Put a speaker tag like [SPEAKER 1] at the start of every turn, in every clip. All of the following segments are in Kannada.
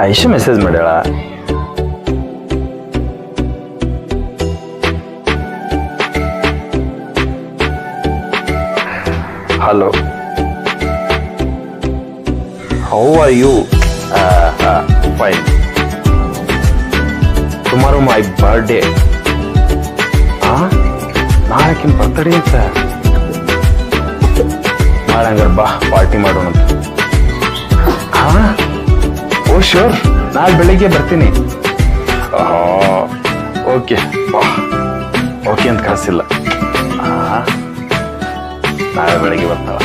[SPEAKER 1] ಐಶು ಮೆಸೇಜ್ ಮಾಡ್ಯಾಳ. Hello, how are you? Fine. Tomorrow my birthday. ನಾಳೆ ಬರ್ತಡೇ ಅಂತ. ನಾಳೆ ಹಂಗಾರೆ ಬಾ, ಪಾರ್ಟಿ ಮಾಡೋಣ. ಓ ಶ್ಯೂರ್, ನಾಳೆ ಬೆಳಿಗ್ಗೆ ಬರ್ತೀನಿ. ಓಕೆ ಓಕೆ ಅಂತ ಕಳಿಸಿಲ್ಲ. ನಾಳೆ ಬೆಳಿಗ್ಗೆ ಬರ್ತಾಳ.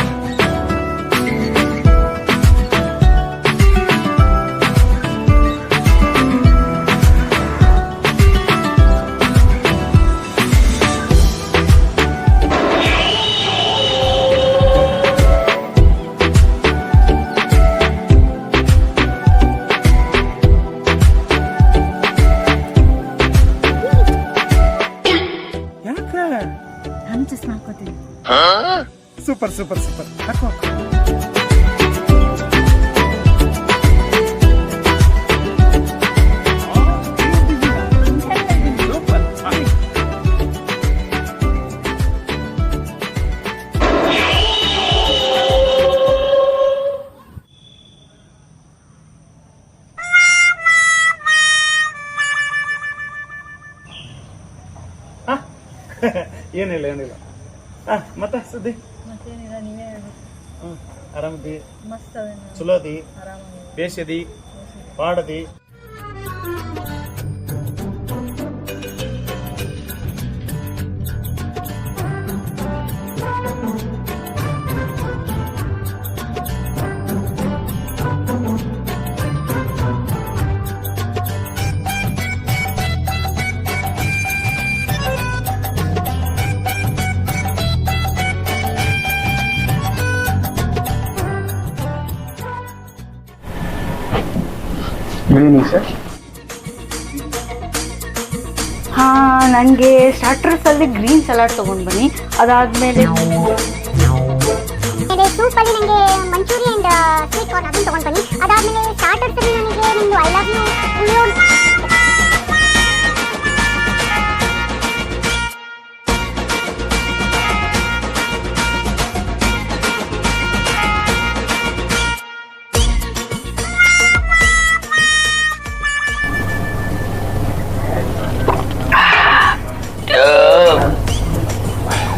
[SPEAKER 2] ನಾನು ಚಸ್ಮಾ ಹಾಕೋತೀನಿ. ಸೂಪರ್ ಸೂಪರ್ ಸೂಪರ್, ಹಾಕೋ. ಏನಿಲ್ಲ ಏನಿಲ್ಲ. ಮತ್ತೆ ಸುದ್ದಿ?
[SPEAKER 3] ಮತ್ತೇನಿಲ್ಲ, ನೀವೇ ಹೇಳ್ಬೇಕು.
[SPEAKER 2] ಆರಾಮದಿ?
[SPEAKER 3] ಮಸ್ತ್ ಅದ,
[SPEAKER 2] ಚಲೋ ಅದಿ?
[SPEAKER 3] ಆರಾಮಾಗಿ
[SPEAKER 2] ಬೇಷದಿ? ಪಾಡದಿ?
[SPEAKER 3] ಹಾ, ನನಗೆ ಸ್ಟಾರ್ಟರ್ಸ್ ಅಲ್ಲಿ ಗ್ರೀನ್ ಸಲಾಡ್ ತಗೊಂಡ್ ಬನ್ನಿ. ಅದಾದ್ಮೇಲೆ
[SPEAKER 4] ಸೂಪ್ ಅಲ್ಲಿ ನನಗೆ ಮಂಚೂರಿ ಅಂಡ್ ಸ್ವೀಟ್ ಕಾರ್ನ್ ಅದನ್ನ ತಗೊಂಡು ಬನ್ನಿ. ಅದಾದ್ಮೇಲೆ ಸ್ಟಾರ್ಟರ್ಸ್ ಅಲ್ಲಿ ನನಗೆ ನಿಮ್ದು ಐ ಲವ್ ಯು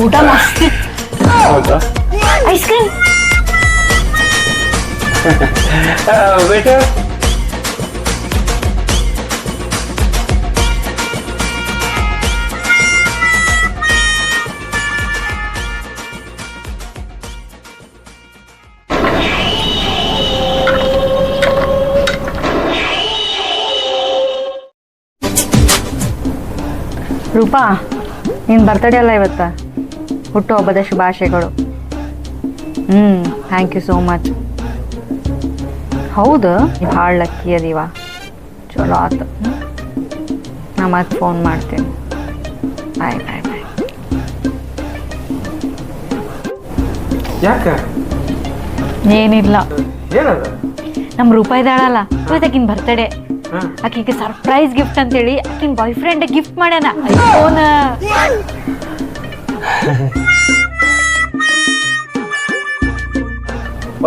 [SPEAKER 3] ಊಟ ಮಸ್ತ್. ಐಸ್ ಕ್ರೀಮ್
[SPEAKER 1] ಬೇಟಾ.
[SPEAKER 3] ರೂಪಾ, ನಿನ್ನ ಬರ್ತಡೇ ಅಲ್ಲ ಇವತ್ತ? ಹುಟ್ಟುಹಬ್ಬದ ಶುಭಾಶಯಗಳು. Thank you so much. ಹೌದು, ಭಾಳ ಲಕ್ಕಿ ಅದೀವ. ಚಲೋ ಆತು. ನಾ ಮತ್ತೆ ಫೋನ್ ಮಾಡ್ತೀನಿ. ಬಾಯ್ ಬಾಯ್ ಬಾಯ್.
[SPEAKER 1] ಯಾಕ?
[SPEAKER 3] ಏನಿಲ್ಲ,
[SPEAKER 1] ಏನದ?
[SPEAKER 3] ನಮ್ಮ ರೂಪಾಯಿ ಇದ್ದಾಳಲ್ಲ, ಇವತ್ತಾಕಿನ ಬರ್ತಡೇ. ಆಕಿಗೆ ಸರ್ಪ್ರೈಸ್ ಗಿಫ್ಟ್ ಅಂತೇಳಿ ಆಕಿನ ಬಾಯ್ ಫ್ರೆಂಡ್ ಗಿಫ್ಟ್ ಮಾಡ್ಯಾನ ಐಫೋನ್.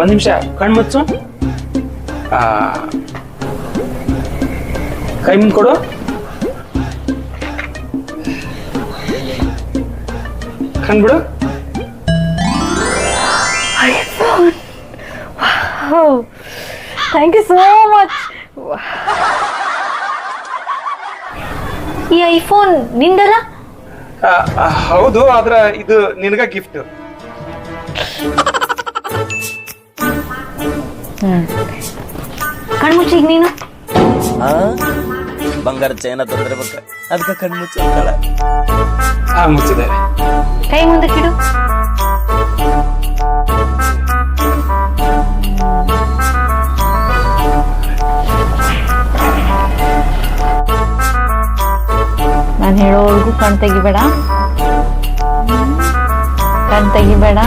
[SPEAKER 1] ಒಂದ್ ನಿಮಿಷ ಕಣ್ ಮುಚ್ಚು. ಕೈ ಮುಂದ್ ಕೊಡು. ಕಣ್ ಬಿಡು.
[SPEAKER 3] IPhone, thank you so much. ಈ ಐಫೋನ್ ನಿಂದಲ್ಲ?
[SPEAKER 2] ಹೌದು, ಆದ್ರ ಇದು ನಿನಗ ಗಿಫ್ಟ್.
[SPEAKER 3] ಕಣ್ಮುಚ್ಚಿಗ್ ನೀನು
[SPEAKER 5] ಬಂಗಾರ ಚೈನ ತೊಂದಿರ್ಬೇಕ, ಅದಕ್ಕೆ ಕಣ್ಮುಚ್ಚಲ್ಲ.
[SPEAKER 2] ಮುಚ್ಚಿದೆ.
[SPEAKER 3] ಕೈ ಮುಂದಕ್ಕಿಡು. ನಾನು ಹೇಳೋವರೆಗೂ ಕಣ್ ತೆಗಿಬೇಡ, ಕಣ್ ತೆಗಿಬೇಡ,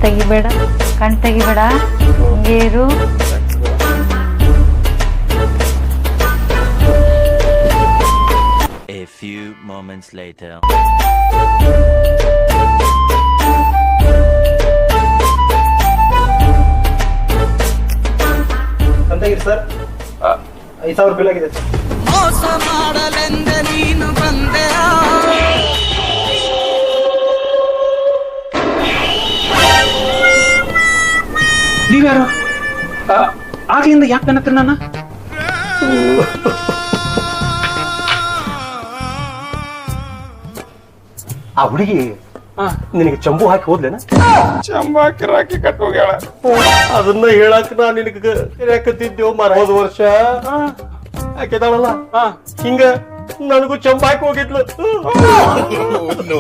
[SPEAKER 3] ತೆಗಿಬೇಡ, ಕಣ್ ತೆಗಿಬೇಡ. ಹಂಗೇರು.
[SPEAKER 5] few moments later.
[SPEAKER 6] ಅಂತಾಗಿರಿ ಸರ್ 5,000 ಬಿಲ್ ಆಗಿದೆ ಸರ್.
[SPEAKER 7] ಮೋಸ ಮಾಡಲೆಂದೆ ನೀನು ಬಂದೆ
[SPEAKER 1] ನೀವ್ಯಾರು ಆಗ್ಲಿಂದ ಯಾಕೆ ಅನ್ನತ್ತೀರಿ ನನ್ನ
[SPEAKER 6] ಆ ಹುಡುಗಿ ನಿನಗೆ ಚಂಬು ಹಾಕಿ ಹೋದ್ಲೇನ?
[SPEAKER 1] ಚಂಬಾಕಿ ಕಟ್ ಹೋಗ್ಯಾಳ.
[SPEAKER 6] ಅದನ್ನ ಹೇಳಕ್ ನಾ ನಿನಗೆ ಕರೆಯಕತ್ತಿದ್ದೇವ್ ಮರ. ಹೋದ ವರ್ಷ ಹಾಕಿದಾಳಲ್ಲ ಹಿಂಗ ನನಗೂ ಚಂಬು ಹಾಕಿ ಹೋಗಿದ್ಲು.
[SPEAKER 8] no.